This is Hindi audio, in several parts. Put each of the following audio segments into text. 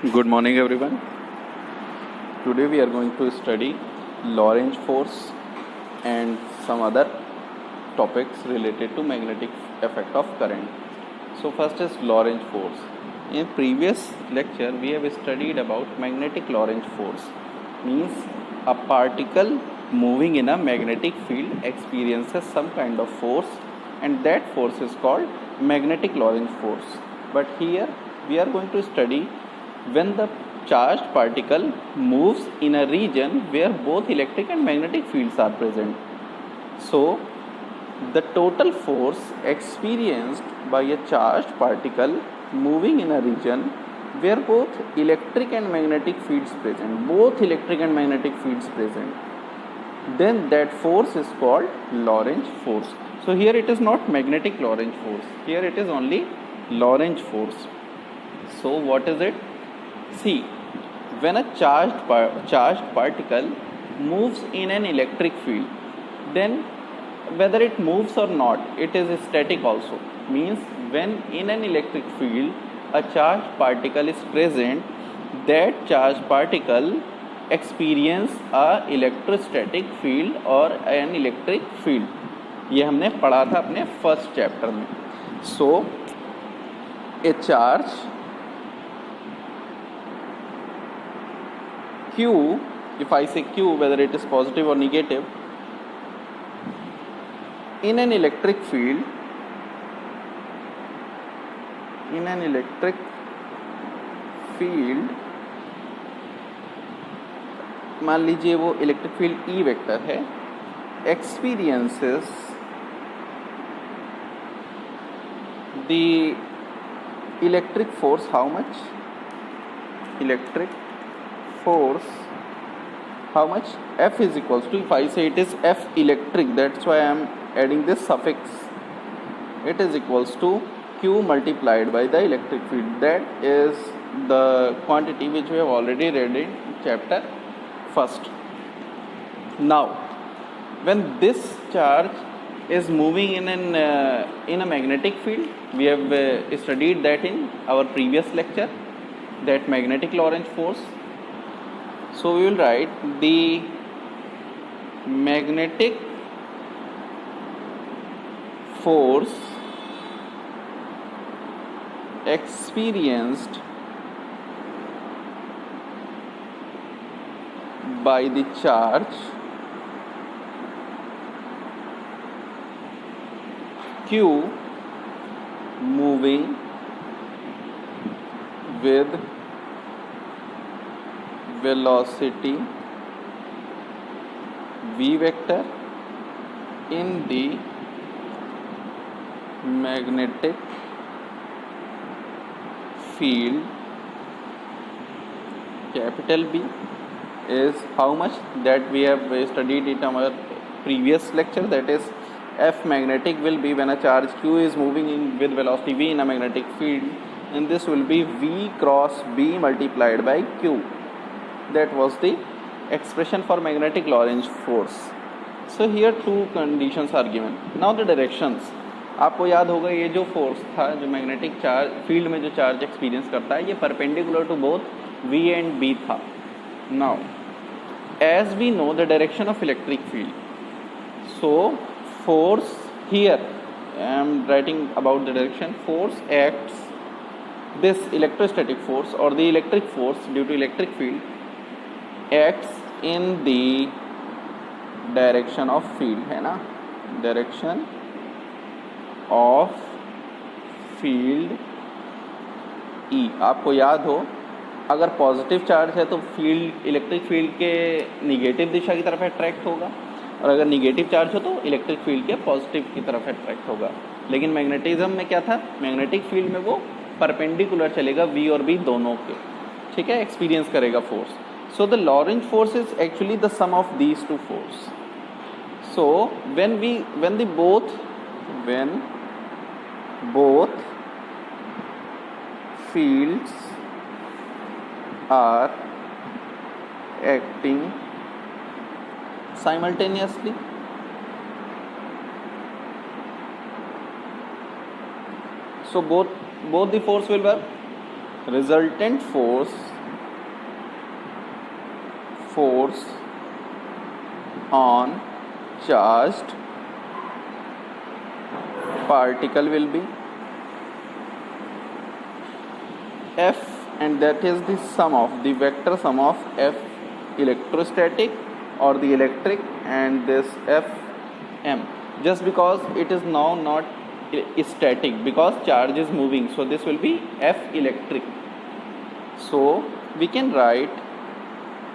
Good morning, everyone. Today we are going to study Lorentz force and some other topics related to magnetic effect of current. So first is Lorentz force. In previous lecture we have studied about magnetic Lorentz force. Means a particle moving in a magnetic field experiences some kind of force, and that force is called magnetic Lorentz force. But here we are going to study when the charged particle moves in a region where both electric and magnetic fields are present. So, the total force experienced by a charged particle moving in a region where both electric and magnetic fields present, then that force is called Lorentz force. So here it is not magnetic Lorentz force, here it is only Lorentz force. So what is it? See, when a charged particle moves in an electric field, then whether it moves or not, it is static also. Means when in an electric field a charged particle is present, that charged particle experience a electrostatic field or an electric field. ये हमने पढ़ा था अपने फर्स्ट चैप्टर में. So a charge Q, if I say Q, whether it is positive or negative, in an electric field, मान लीजिए वो इलेक्ट्रिक फील्ड E वेक्टर है, experiences the electric force. How much? Electric force, how much? F is equals to, if I say it is F electric, that's why I am adding this suffix, it is equals to Q multiplied by the electric field. That is the quantity which we have already read in chapter first. Now when this charge is moving in a magnetic field, we have studied that in our previous lecture, that magnetic Lorentz force. So we will write the magnetic force experienced by the charge Q moving with velocity v vector in the magnetic field capital B is how much? That we have studied in our previous lecture, that is F magnetic will be when a charge Q is moving in with velocity v in a magnetic field, and this will be V cross B multiplied by Q. That was the expression for magnetic Lorentz force. So here two conditions are given. Now the directions. आपको याद होगा ये जो फोर्स था, जो मैग्नेटिक चार्ज फील्ड में जो चार्ज एक्सपीरियंस करता है, ये perpendicular to both V and B था. Now as we know the direction of electric field, so force here I am writing about the direction. Force acts, this electrostatic force or the electric force due to electric field acts in the direction of field, है ना, direction of field E. आपको याद हो, अगर पॉजिटिव चार्ज है तो फील्ड इलेक्ट्रिक फील्ड के निगेटिव दिशा की तरफ अट्रैक्ट होगा, और अगर निगेटिव चार्ज हो तो इलेक्ट्रिक फील्ड के पॉजिटिव की तरफ अट्रैक्ट होगा. लेकिन मैग्नेटिज्म में क्या था, मैग्नेटिक फील्ड में वो परपेंडिकुलर चलेगा V और B दोनों के, ठीक है, एक्सपीरियंस करेगा force. So the Lorentz force is actually the sum of these two forces. So when both fields are acting simultaneously, so both the force will work. resultant force on charged particle will be F, and that is the sum of the vector sum of F electrostatic or the electric and this Fm, just because it is now not static because charge is moving, so this will be F electric. So we can write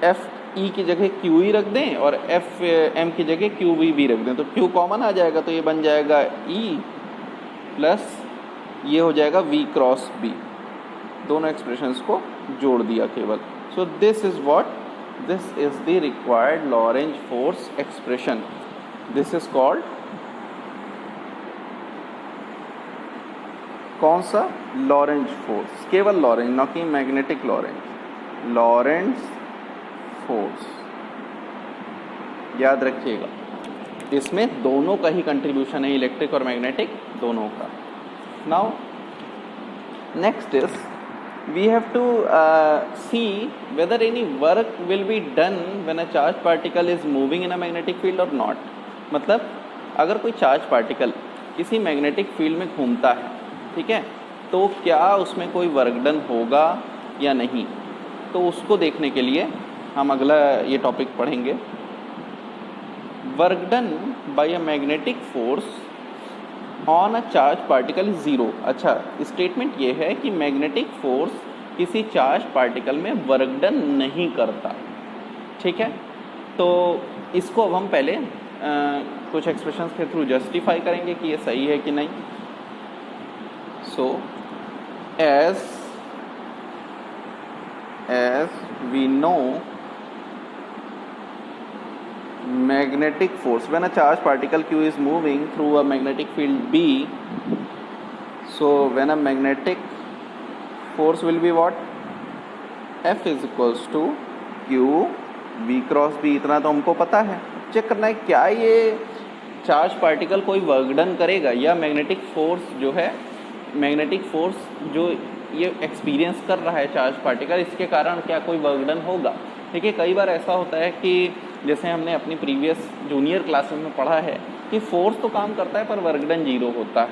F E की जगह क्यू ई रख दें और एफ एम की जगह क्यू वी भी रख दें, तो क्यू कॉमन आ जाएगा, तो ये बन जाएगा ई प्लस ये हो जाएगा वी क्रॉस बी, दोनों एक्सप्रेशंस को जोड़ दिया केवल. So this is the required Lorentz force expression. This is called कौन सा? लॉरेंज फोर्स, केवल लॉरेंज, ना कि मैग्नेटिक लॉरेंज, लॉरेंज फोर्स. याद रखिएगा इसमें दोनों का ही कंट्रीब्यूशन है, इलेक्ट्रिक और मैग्नेटिक दोनों का. Now next is we have to see whether any work will be done when a charged particle is moving in a magnetic field or not. मतलब अगर कोई चार्ज पार्टिकल किसी मैग्नेटिक फील्ड में घूमता है, ठीक है, तो क्या उसमें कोई वर्क डन होगा या नहीं, तो उसको देखने के लिए हम अगला ये टॉपिक पढ़ेंगे. Work done by a magnetic force on a charge particle is zero. अच्छा, स्टेटमेंट ये है कि मैग्नेटिक फोर्स किसी चार्ज पार्टिकल में वर्क डन नहीं करता, ठीक है. तो इसको अब हम पहले कुछ एक्सप्रेशंस के थ्रू जस्टिफाई करेंगे कि ये सही है कि नहीं. So as we know magnetic force when a charged particle q is moving through a magnetic field B, so when a magnetic force will be what? F is equals to q v cross B. इतना तो हमको पता है. चेक करना है क्या ये चार्ज पार्टिकल कोई वर्क डन करेगा या मैग्नेटिक फोर्स जो है, मैग्नेटिक फोर्स जो ये एक्सपीरियंस कर रहा है चार्ज पार्टिकल, इसके कारण क्या कोई वर्क डन होगा. देखिए कई बार ऐसा होता है कि जैसे हमने अपनी प्रीवियस जूनियर क्लासेस में पढ़ा है कि फोर्स तो काम करता है पर वर्क डन जीरो होता है.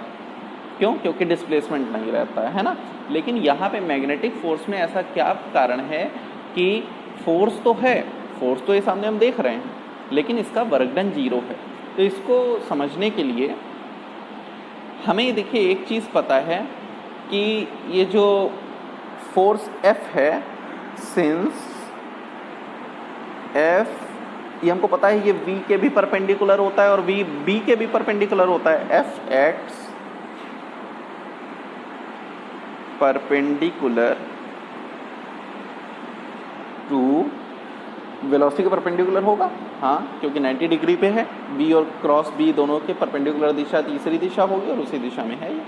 क्यों? क्योंकि डिस्प्लेसमेंट नहीं रहता है ना. लेकिन यहाँ पे मैग्नेटिक फोर्स में ऐसा क्या कारण है कि फोर्स तो है, फोर्स तो ये सामने हम देख रहे हैं, लेकिन इसका वर्क डन जीरो है. तो इसको समझने के लिए हमें देखिए एक चीज़ पता है कि ये जो फोर्स F है, सिंस F ये हमको पता है ये V के भी परपेंडिकुलर होता है और V B के भी परपेंडिकुलर होता है. F acts perpendicular to velocity के परपेंडिकुलर होगा, हाँ, क्योंकि 90 डिग्री पे है. B और क्रॉस B दोनों के परपेंडिकुलर दिशा तीसरी दिशा होगी और उसी दिशा में है ये.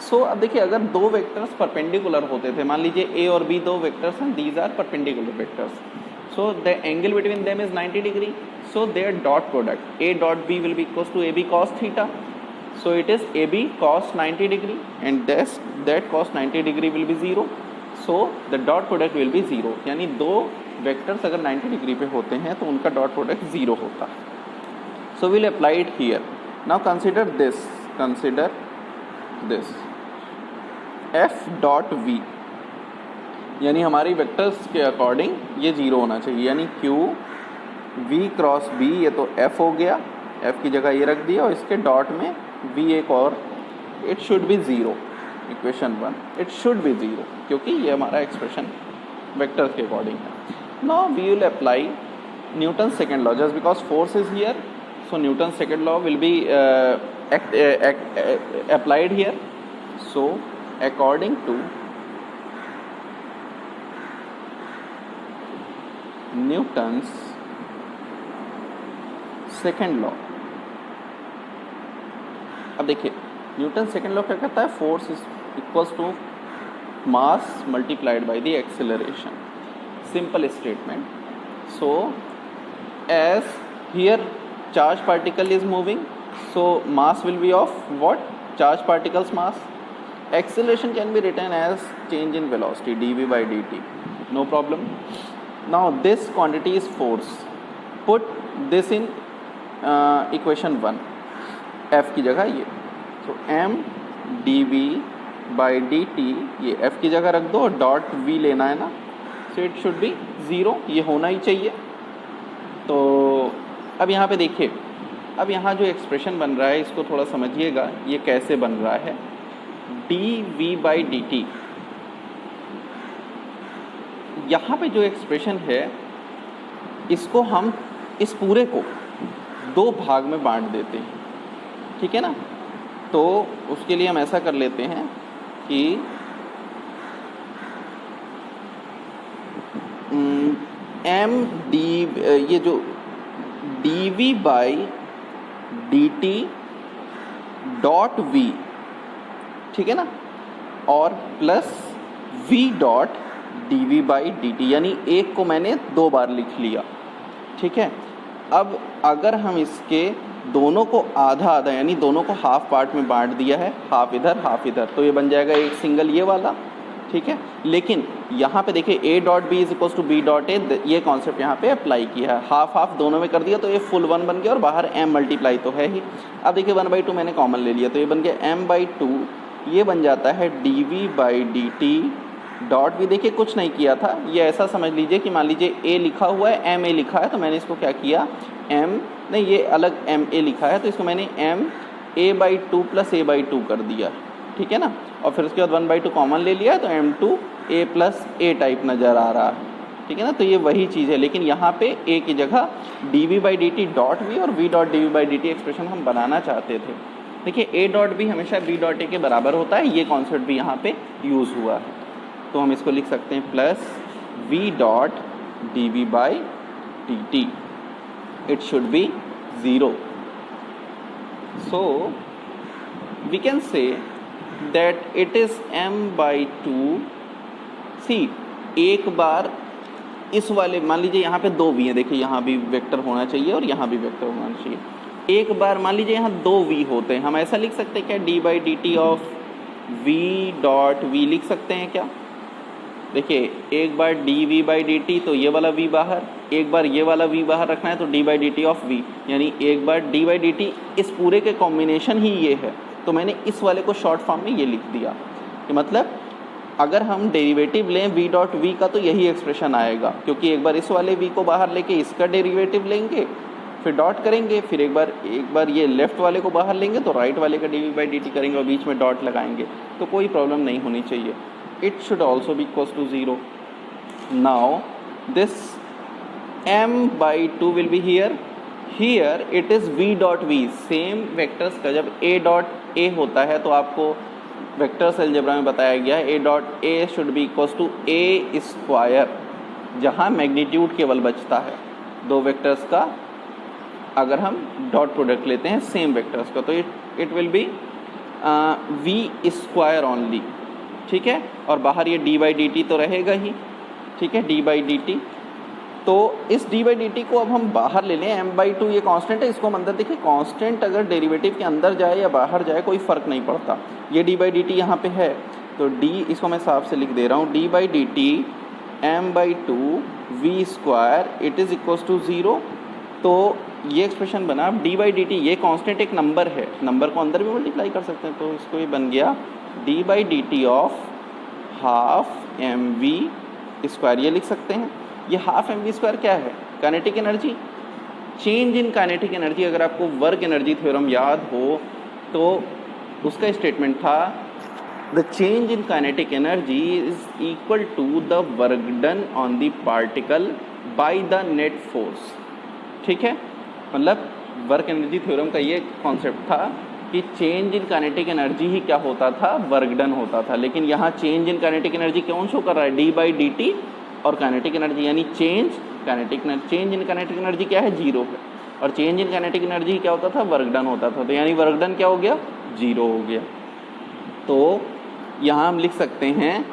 सो अब देखिए अगर दो वेक्टर्स परपेंडिकुलर होते थे, मान लीजिए A और B दो वेक्टर्स हैं, these are perpendicular vectors. So the angle between them is 90 degree. So their dot product A dot B will be equals to AB cos theta. So it is AB cos 90 degree and that cos 90 degree will be 0. So the dot product will be 0. यानी दो वेक्टर्स अगर 90 डिग्री पे होते हैं तो उनका डॉट प्रोडक्ट 0 होता है. So we'll apply it here. Now consider this. F dot V यानी हमारी वेक्टर्स के अकॉर्डिंग ये 0 होना चाहिए, यानी Q V क्रॉस B ये तो F हो गया, F की जगह ये रख दिया और इसके डॉट में V एक और, it should be 0. Equation 1 it should be 0 क्योंकि ये हमारा एक्सप्रेशन वेक्टर के अकॉर्डिंग है. Now we will apply Newton second law just because force is here. So Newton second law will be applied here. So according to Newton's second law, अब देखिए न्यूटन सेकेंड लॉ क्या कहता है? Force is equals to mass multiplied by the acceleration. Simple statement. So as here charge particle is moving, so mass will be of what? Charge particles mass. acceleration can be written as change in velocity dv by dt, no problem. Now this quantity is force, put this in equation 1, f की जगह ये, so m dv by dt ये f की जगह रख दो और डॉट v लेना है ना, so it should be 0, ये होना ही चाहिए. तो अब यहाँ पे देखिए, अब यहाँ जो एक्सप्रेशन बन रहा है इसको थोड़ा समझिएगा, ये कैसे बन रहा है. dv by dt, यहाँ पे जो एक्सप्रेशन है इसको हम इस पूरे को दो भाग में बांट देते हैं, ठीक है ना. तो उसके लिए हम ऐसा कर लेते हैं कि m d ये जो dv by dt dot v, ठीक है ना, और plus v dot dv by dt, यानी एक को मैंने दो बार लिख लिया, ठीक है. अब अगर हम इसके दोनों को आधा आधा यानी दोनों को हाफ पार्ट में बांट दिया है, हाफ इधर हाफ इधर, तो ये बन जाएगा एक सिंगल ये वाला, ठीक है. लेकिन यहाँ पे देखिए a dot b is equal to b dot a, ये कॉन्सेप्ट यहाँ पे अप्लाई किया है. हाफ हाफ दोनों में कर दिया तो ये फुल 1 बन गया और बाहर m मल्टीप्लाई तो है ही. अब देखिए 1/2 मैंने कॉमन ले लिया तो ये बन गया m/2, ये बन जाता है dv बाई dt डॉट भी. देखिए कुछ नहीं किया था, ये ऐसा समझ लीजिए कि मान लीजिए a लिखा हुआ है, m a लिखा है, तो मैंने इसको क्या किया, m नहीं ये अलग m a लिखा है तो इसको मैंने m a/2 प्लस a/2 कर दिया, ठीक है ना. और फिर उसके बाद 1/2 कॉमन ले लिया तो m2 a plus a type नज़र आ रहा है, ठीक है ना. तो ये वही चीज़ है, लेकिन यहाँ पे a की जगह dv by dt dot v और v dot dv by dt expression हम बनाना चाहते थे. देखिए a डॉट b हमेशा v डॉट a के बराबर होता है, ये कॉन्सेप्ट भी यहाँ पे यूज़ हुआ है. तो हम इसको लिख सकते हैं plus v dot dv by dt, it should be 0. So we can say that it is m/2. सी एक बार इस वाले मान लीजिए यहाँ पे दो v हैं, देखिए यहाँ भी वेक्टर होना चाहिए और यहाँ भी वेक्टर होना चाहिए. एक बार मान लीजिए यहाँ दो v होते हैं, हम ऐसा लिख सकते हैं क्या, d by d t of v dot v लिख सकते हैं क्या. देखिए एक बार dv बाई डी टी तो ये वाला v बाहर, एक बार ये वाला v बाहर रखना है तो d by d t of v, यानी एक बार d बाई डी टी इस पूरे के कॉम्बिनेशन ही ये है. तो मैंने इस वाले को शॉर्ट फॉर्म में ये लिख दिया कि मतलब अगर हम डेरिवेटिव लें v डॉट v का तो यही एक्सप्रेशन आएगा, क्योंकि एक बार इस वाले v को बाहर लेके इसका डेरिवेटिव लेंगे, फिर डॉट करेंगे, फिर एक बार ये लेफ्ट वाले को बाहर लेंगे तो राइट वाले का dv बाई डी टी करेंगे और बीच में डॉट लगाएंगे, तो कोई प्रॉब्लम नहीं होनी चाहिए. It should also be equals to 0. Now this m/2 will be here. Here it is v dot v. Same vectors का जब a dot a होता है तो आपको वेक्टर्स अलजेब्रा में बताया गया है a dot a should be equals to a square, जहाँ मैग्नीट्यूड केवल बचता है दो वेक्टर्स का. अगर हम डॉट प्रोडक्ट लेते हैं सेम वेक्टर्स का तो it will be v square only, ठीक है. और बाहर ये d बाई डी टी तो रहेगा ही, ठीक है, d बाई डी टी. तो इस d बाई डी टी को अब हम बाहर ले लें, m/2 ये कांस्टेंट है, इसको हम अंदर देखिए, कांस्टेंट अगर डेरिवेटिव के अंदर जाए या बाहर जाए कोई फ़र्क नहीं पड़ता. ये d बाई डी टी यहाँ पे है तो d, इसको मैं साफ से लिख दे रहा हूँ, d by d t m/2 v square it is equals to 0. तो ये एक्सप्रेशन बना. अब d बाई डी टी ये कांस्टेंट एक नंबर है, नंबर को अंदर भी मल्टीप्लाई कर सकते हैं, तो इसको ये बन गया d by d t of half m v square, ये लिख सकते हैं. ये हाफ एम वी स्क्वायर क्या है, kinetic energy, change in kinetic energy. अगर आपको वर्क एनर्जी थ्योरम याद हो तो उसका स्टेटमेंट था the change in kinetic energy is equal to the work done on the particle by the net force, ठीक है. मतलब वर्क एनर्जी थ्योरम का ये कॉन्सेप्ट था कि चेंज इन काइनेटिक एनर्जी ही क्या होता था, वर्क डन होता था. लेकिन यहाँ चेंज इन काइनेटिक एनर्जी कौन शो कर रहा है, d बाई डी टी और काइनेटिक एनर्जी, यानी चेंज इन काइनेटिक एनर्जी क्या है, 0 है. और चेंज इन काइनेटिक एनर्जी क्या होता था, वर्क डन होता था. तो यानी वर्क डन क्या हो गया, 0 हो गया. तो यहाँ हम लिख सकते हैं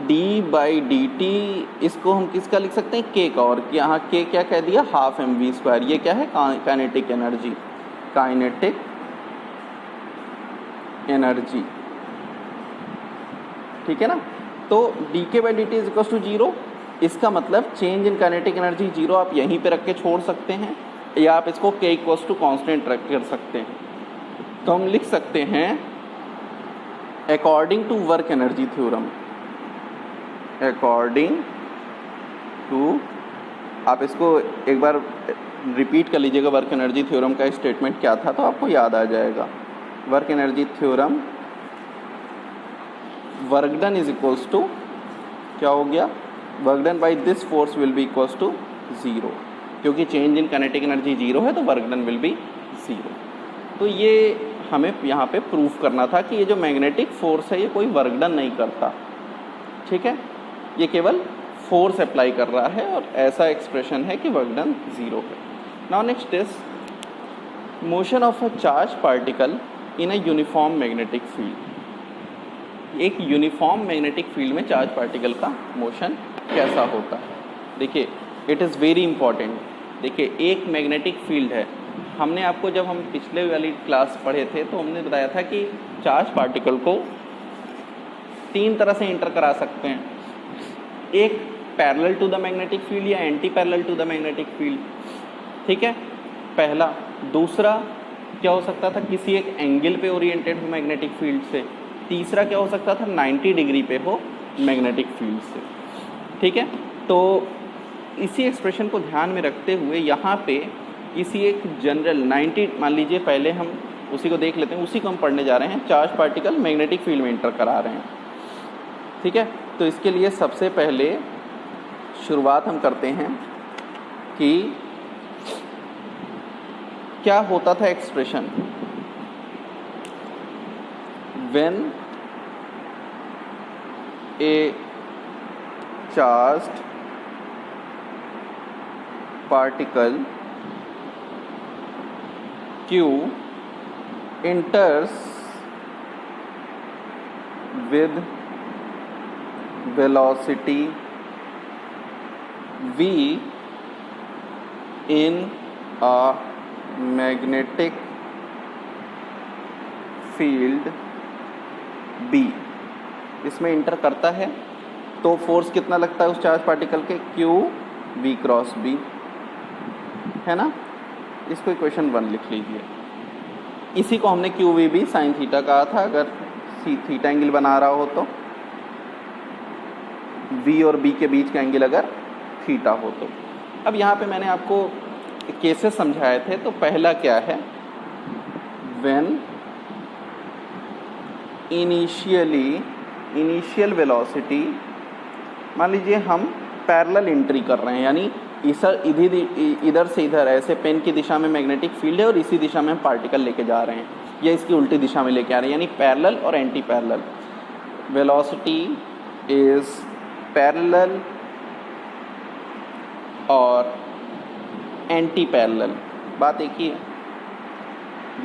d बाई डी टी, इसको हम किसका लिख सकते हैं, k का. और यहाँ k क्या कह दिया, हाफ एम वी स्क्वायर. ये क्या है, काइनेटिक एनर्जी, ठीक है ना। तो d k by d t is equal to zero, इसका मतलब change in kinetic energy zero आप यहीं पे रख के छोड़ सकते हैं, या आप इसको के इक्वल टू कॉन्स्टेंट रख कर सकते हैं। तो हम लिख सकते हैं according to work energy theorem, according to, आप इसको एक बार रिपीट कर लीजिएगा, वर्क एनर्जी थ्योरम का स्टेटमेंट क्या था तो आपको याद आ जाएगा। Work energy theorem, work done is equals to क्या हो गया, work done by this force will be equals to zero, क्योंकि change in kinetic energy zero है तो work done will be zero. तो ये हमें यहाँ पे प्रूफ करना था कि ये जो मैग्नेटिक फोर्स है ये कोई वर्क डन नहीं करता, ठीक है, ये केवल फोर्स अप्लाई कर रहा है, और ऐसा एक्सप्रेशन है कि वर्क डन ज़ीरो है। Now next is motion of a charge particle in a uniform magnetic field. एक यूनिफॉर्म मैग्नेटिक फील्ड में चार्ज पार्टिकल का मोशन कैसा होता है, देखिए इट इज़ वेरी इंपॉर्टेंट। देखिए एक मैग्नेटिक फील्ड है, हमने आपको जब हम पिछले वाली क्लास पढ़े थे तो हमने बताया था कि चार्ज पार्टिकल को तीन तरह से इंटर करा सकते हैं, एक parallel to the magnetic field या anti parallel to the magnetic field, ठीक है, पहला। दूसरा क्या हो सकता था, किसी एक एंगल पे ओरिएंटेड हो मैग्नेटिक फील्ड से। तीसरा क्या हो सकता था, 90 डिग्री पे हो मैग्नेटिक फील्ड से, ठीक है। तो इसी एक्सप्रेशन को ध्यान में रखते हुए यहाँ पे किसी एक जनरल 90, मान लीजिए पहले हम उसी को देख लेते हैं, उसी को हम पढ़ने जा रहे हैं, चार्ज पार्टिकल मैग्नेटिक फील्ड में इंटर करा रहे हैं, ठीक है। तो इसके लिए सबसे पहले शुरुआत हम करते हैं कि क्या होता था expression, when A charged particle Q enters with velocity v in a magnetic field B, इसमें इंटर करता है तो फोर्स कितना लगता है उस चार्ज पार्टिकल के, Q V क्रॉस B, है ना। इसको इक्वेशन 1 लिख लीजिए। इसी को हमने q v b sine theta कहा था, अगर थीटा एंगल बना रहा हो तो, वी और बी के बीच का एंगल अगर थीटा हो तो। अब यहाँ पे मैंने आपको केसेस समझाए थे, तो पहला क्या है, व्हेन इनिशियल वेलोसिटी, मान लीजिए हम पैरेलल एंट्री कर रहे हैं, यानी इधर से इधर ऐसे पेन की दिशा में मैग्नेटिक फील्ड है और इसी दिशा में हम पार्टिकल लेके जा रहे हैं, या इसकी उल्टी दिशा में लेके आ रहे हैं, यानी पैरेलल और anti parallel. Velocity is parallel और एंटी पैरेलल, बात एक ही है,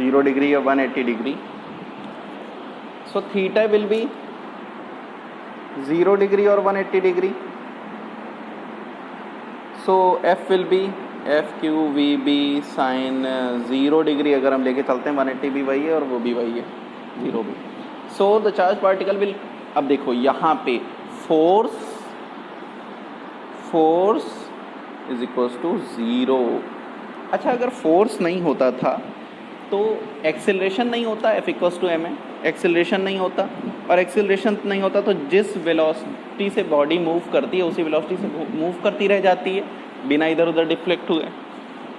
0 डिग्री या 180 degree. So theta will be 0 degree और 180 degree. So f will be f q v b sine 0 degree, अगर हम लेके चलते हैं 180 भी वही है और वो भी वही है, 0 भी। So the charge particle will, अब देखो यहाँ पे फोर्स इज इक्वल्स टू 0। अच्छा, अगर फोर्स नहीं होता था तो एक्सेलरेशन नहीं होता, एफ इक्वल्स टू एम है, एक्सेलरेशन नहीं होता, और एक्सेलरेशन नहीं होता तो जिस वेलोसिटी से बॉडी मूव करती है उसी वेलोसिटी से मूव करती रह जाती है बिना इधर उधर डिफ्लेक्ट हुए।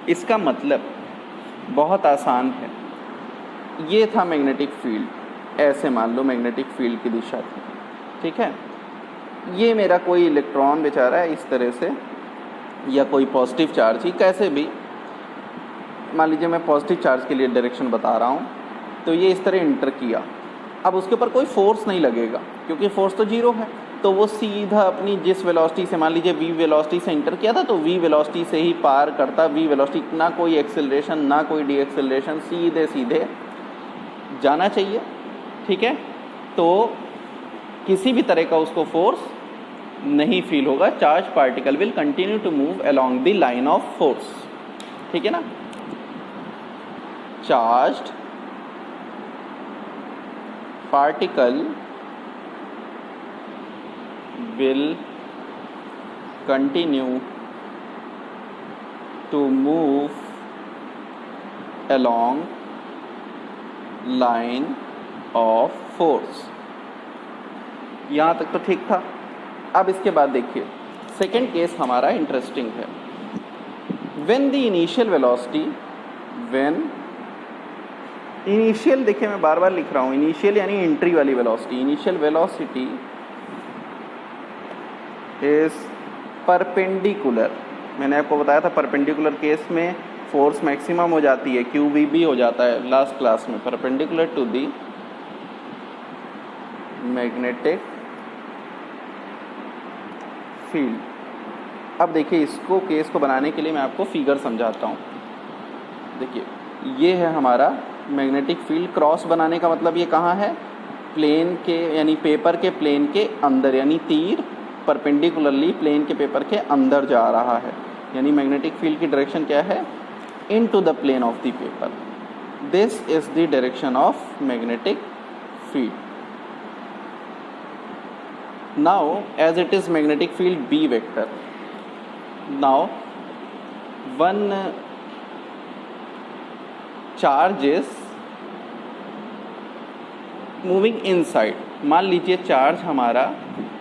इसका मतलब बहुत आसान है, ये था मैग्नेटिक फील्ड, ऐसे मान लो मैग्नेटिक फील्ड की दिशा थी, ठीक है। ये मेरा कोई इलेक्ट्रॉन बेचारा है इस तरह से, या कोई पॉजिटिव चार्ज ही, कैसे भी मान लीजिए मैं पॉजिटिव चार्ज के लिए डायरेक्शन बता रहा हूँ, तो ये इस तरह इंटर किया। अब उसके ऊपर कोई फोर्स नहीं लगेगा क्योंकि फोर्स तो 0 है, तो वो सीधा अपनी जिस वेलोसिटी से, मान लीजिए v वेलोसिटी से इंटर किया था तो v वेलोसिटी से ही पार करता, v वेलोसिटी, ना कोई एक्सेलरेशन ना कोई डी एक्सेलरेशन, सीधे सीधे जाना चाहिए, ठीक है। तो किसी भी तरह का उसको फोर्स नहीं फील होगा, charge particle will continue to move along the line of force, ठीक है ना। Charged particle will continue to move along line of force। यहाँ तक तो ठीक था। अब इसके बाद देखिए सेकेंड केस हमारा इंटरेस्टिंग है। When the initial velocity, when initial, देखिए मैं बार बार लिख रहा हूँ, इनिशियल यानी एंट्री वाली velocity, initial velocity is perpendicular. मैंने आपको बताया था परपेंडिकुलर केस में फोर्स मैक्सिमम हो जाती है, QVB हो जाता है लास्ट क्लास में, perpendicular to the magnetic field. अब देखिए इसको केस को बनाने के लिए मैं आपको फिगर समझाता हूँ। देखिए ये है हमारा मैग्नेटिक फील्ड। क्रॉस बनाने का मतलब ये कहाँ है, प्लेन के यानी पेपर के प्लेन के अंदर, यानी तीर परपेंडिकुलरली प्लेन के पेपर के अंदर जा रहा है, यानी मैग्नेटिक फील्ड की डायरेक्शन क्या है, into the plane of the paper. This is the direction of magnetic field. Now as it is magnetic field B vector, now one charge is moving inside। मान लीजिए चार्ज हमारा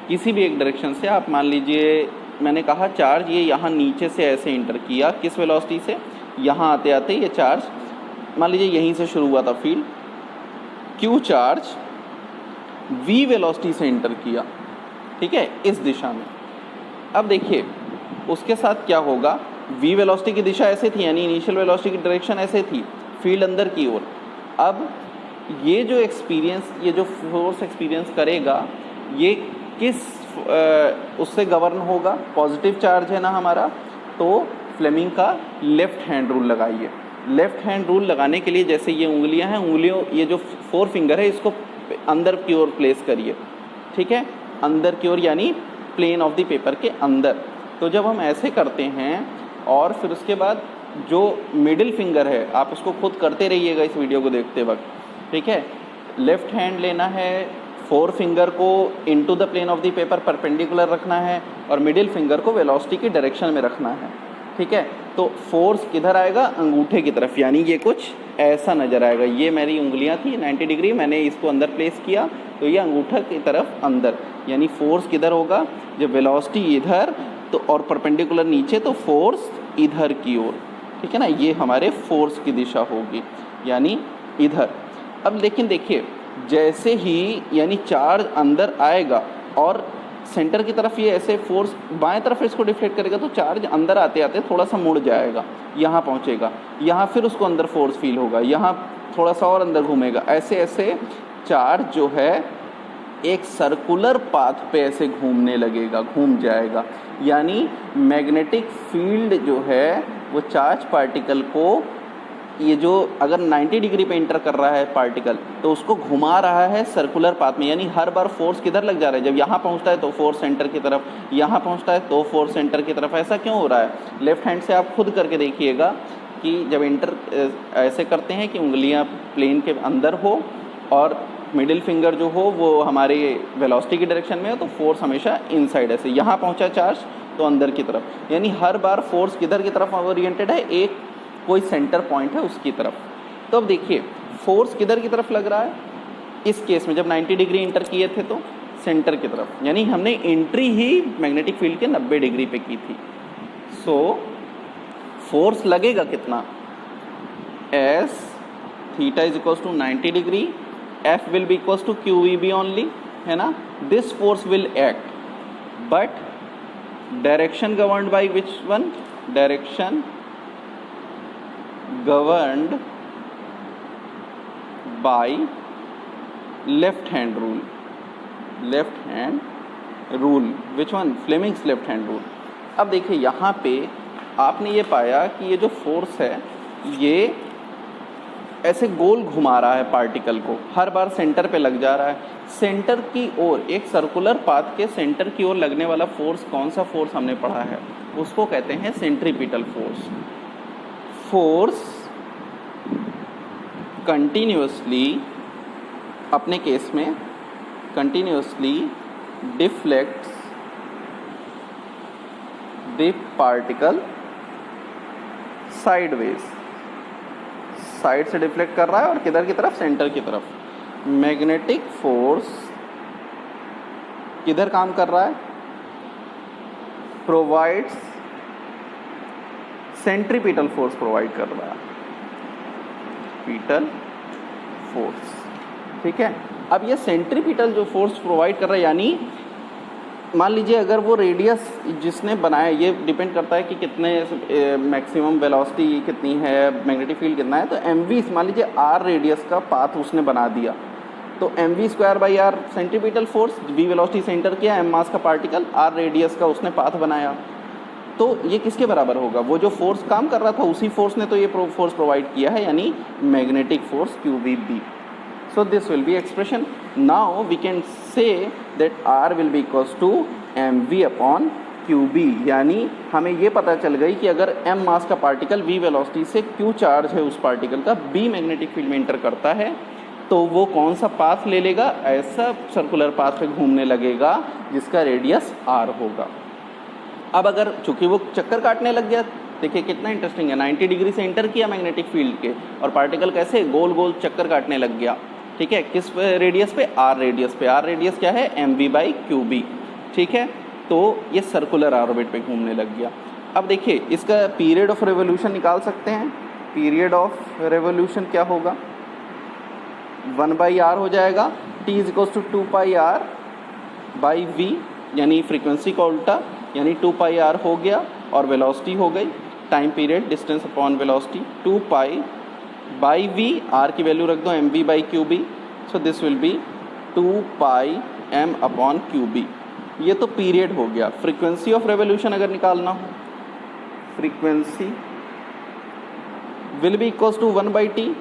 किसी भी एक डायरेक्शन से, आप मान लीजिए मैंने कहा चार्ज ये यहाँ नीचे से ऐसे इंटर किया, किस वेलोसिटी से, यहाँ आते आते ये चार्ज मान लीजिए यहीं से शुरू हुआ था field, Q charge V velocity से इंटर किया, ठीक है, इस दिशा में। अब देखिए उसके साथ क्या होगा, V वेलोसिटी की दिशा ऐसे थी, यानी इनिशियल वेलोसिटी की डायरेक्शन ऐसे थी, फील्ड अंदर की ओर। अब ये जो एक्सपीरियंस, ये जो फोर्स एक्सपीरियंस करेगा, ये किस उससे गवर्न होगा, पॉजिटिव चार्ज है ना हमारा, तो फ्लेमिंग का लेफ्ट हैंड रूल लगाइए। लेफ्ट हैंड रूल लगाने के लिए जैसे ये उंगलियां हैं, उंगलियों ये जो फोर फिंगर है इसको अंदर की ओर प्लेस करिए, ठीक है, अंदर की ओर यानी प्लेन ऑफ द पेपर के अंदर। तो जब हम ऐसे करते हैं और फिर उसके बाद जो मिडिल फिंगर है आप उसको खुद करते रहिएगा इस वीडियो को देखते वक्त, ठीक है, लेफ्ट हैंड लेना है, फोर फिंगर को into the plane of the paper perpendicular रखना है और मिडिल फिंगर को वेलोसिटी की डायरेक्शन में रखना है, ठीक है। तो फोर्स किधर आएगा, अंगूठे की तरफ, यानी ये कुछ ऐसा नज़र आएगा। ये मेरी उंगलियां थी 90 डिग्री, मैंने इसको अंदर प्लेस किया तो ये अंगूठा की तरफ अंदर, यानी फोर्स किधर होगा, जब वेलोसिटी इधर तो और परपेंडिकुलर नीचे तो फोर्स इधर की ओर, ठीक है ना, ये हमारे फोर्स की दिशा होगी, यानी इधर। अब लेकिन देखिए जैसे ही यानी चार्ज अंदर आएगा और सेंटर की तरफ ये ऐसे फोर्स बाएं तरफ इसको डिफ्लेक्ट करेगा तो चार्ज अंदर आते आते थोड़ा सा मुड़ जाएगा, यहाँ पहुँचेगा, यहाँ फिर उसको अंदर फोर्स फील होगा, यहाँ थोड़ा सा और अंदर घूमेगा, ऐसे ऐसे चार्ज जो है एक सर्कुलर पाथ पे ऐसे घूमने लगेगा, घूम जाएगा। यानी मैग्नेटिक फील्ड जो है वो चार्ज पार्टिकल को, ये जो अगर 90 डिग्री पे इंटर कर रहा है पार्टिकल तो उसको घुमा रहा है सर्कुलर पाथ में, यानी हर बार फोर्स किधर लग जा रहा है, जब यहाँ पहुँचता है तो फोर्स सेंटर की तरफ, यहाँ पहुँचता है तो फोर्स सेंटर की तरफ। ऐसा क्यों हो रहा है, लेफ्ट हैंड से आप खुद करके देखिएगा कि जब इंटर ऐसे करते हैं कि उंगलियाँ प्लेन के अंदर हो और मिडिल फिंगर जो हो वो हमारे वेलोसिटी की डायरेक्शन में हो तो फोर्स हमेशा इनसाइड, ऐसे यहाँ पहुँचा चार्ज तो अंदर की तरफ, यानी हर बार फोर्स किधर की तरफ ओरिएंटेड है, एक कोई सेंटर पॉइंट है उसकी तरफ। तो अब देखिए फोर्स किधर की तरफ लग रहा है, इस केस में जब 90 डिग्री इंटर किए थे तो सेंटर की तरफ, यानी हमने एंट्री ही मैग्नेटिक फील्ड के 90 डिग्री पे की थी। सो फोर्स लगेगा कितना, as theta is equals to 90 degree, f will be equals to QVB only, है ना। This force will act but direction governed by which one, direction governed by left hand rule, left hand rule, which one, Fleming's left hand rule। अब देखिए यहाँ पे आपने ये पाया कि ये जो फोर्स है ये ऐसे गोल घुमा रहा है पार्टिकल को, हर बार सेंटर पे लग जा रहा है, सेंटर की ओर, एक सर्कुलर पाथ के सेंटर की ओर लगने वाला फोर्स, कौन सा फोर्स हमने पढ़ा है, उसको कहते हैं सेंट्रीपिटल फोर्स। फोर्स कंटिन्यूसली, अपने केस में continuously deflects the particle sideways, side से डिफ्लेक्ट कर रहा है और किधर की तरफ, सेंटर की तरफ। मैग्नेटिक फोर्स किधर काम कर रहा है, प्रोवाइड्स सेंट्रीपिटल फोर्स प्रोवाइड कर रहा है, पीटल फोर्स, ठीक है। अब ये सेंट्रीपिटल जो फोर्स प्रोवाइड कर रहा है, यानी मान लीजिए अगर वो रेडियस जिसने बनाया, ये डिपेंड करता है कि कितने मैक्सिमम वेलोसिटी कितनी है, मैग्नेटिक फील्ड कितना है, तो mv, मान लीजिए r रेडियस का पाथ उसने बना दिया, तो mv²/r centripetal force, v velocity centre किया, m मास का पार्टिकल, r रेडियस का उसने पाथ बनाया, तो ये किसके बराबर होगा, वो जो फोर्स काम कर रहा था उसी फोर्स ने तो ये फोर्स प्रोवाइड किया है, यानी magnetic force QVB। So this will be expression. Now we can say that R will be equals to mv upon qb, यानी हमें ये पता चल गई कि अगर m मास का पार्टिकल v वेलोसिटी से q चार्ज है उस पार्टिकल का, b मैग्नेटिक फील्ड में इंटर करता है, तो वो कौन सा पाथ ले लेगा, ऐसा सर्कुलर पाथ पे घूमने लगेगा जिसका रेडियस r होगा। अब अगर चूंकि वो चक्कर काटने लग गया, देखिए कितना इंटरेस्टिंग है, 90 डिग्री से एंटर किया मैग्नेटिक फील्ड के और पार्टिकल कैसे गोल गोल चक्कर काटने लग गया, ठीक है, किस रेडियस पे, आर रेडियस पे। आर रेडियस क्या है, mv/qb, ठीक है। तो ये सर्कुलर ऑर्बिट पे घूमने लग गया। अब देखिए इसका पीरियड ऑफ रेवोल्यूशन निकाल सकते हैं। पीरियड ऑफ रेवोल्यूशन क्या होगा, 1/r हो जाएगा, t = 2πr/v, यानी फ्रीक्वेंसी का उल्टा, यानी 2πr हो गया और वेलोसिटी हो गई, time period, distance upon velocity, 2π/v, r की वैल्यू रख दो mv/qb, so this will be 2πm/qb। ये तो पीरियड हो गया। फ्रीक्वेंसी ऑफ रेवोल्यूशन अगर निकालना हो, frequency will be equals to 1/t,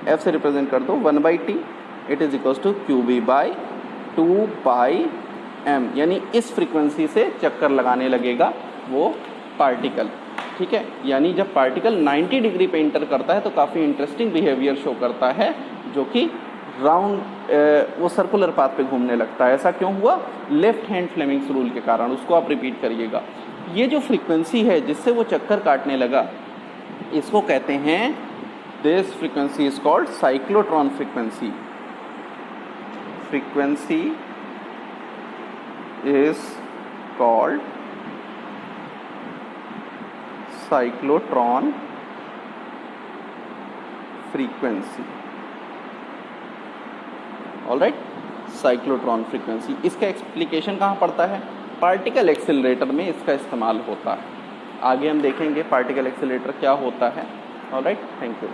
f से रिप्रेजेंट कर दो 1/t, it is equals to qb/2πm, यानी इस फ्रीक्वेंसी से चक्कर लगाने लगेगा वो पार्टिकल, ठीक है। यानी जब पार्टिकल 90 डिग्री पे इंटर करता है तो काफ़ी इंटरेस्टिंग बिहेवियर शो करता है, जो कि राउंड वो सर्कुलर पाथ पे घूमने लगता है। ऐसा क्यों हुआ, लेफ्ट हैंड फ्लेमिंग्स रूल के कारण। उसको आप रिपीट करिएगा। ये जो फ्रीक्वेंसी है जिससे वो चक्कर काटने लगा, इसको कहते हैं, this frequency is called cyclotron frequency. Frequency is called cyclotron frequency, alright, cyclotron frequency. इसका एक्सप्लिकेशन कहाँ पड़ता है, पार्टिकल एक्सेलरेटर में इसका इस्तेमाल होता है। आगे हम देखेंगे पार्टिकल एक्सेलरेटर क्या होता है। Alright, thank you.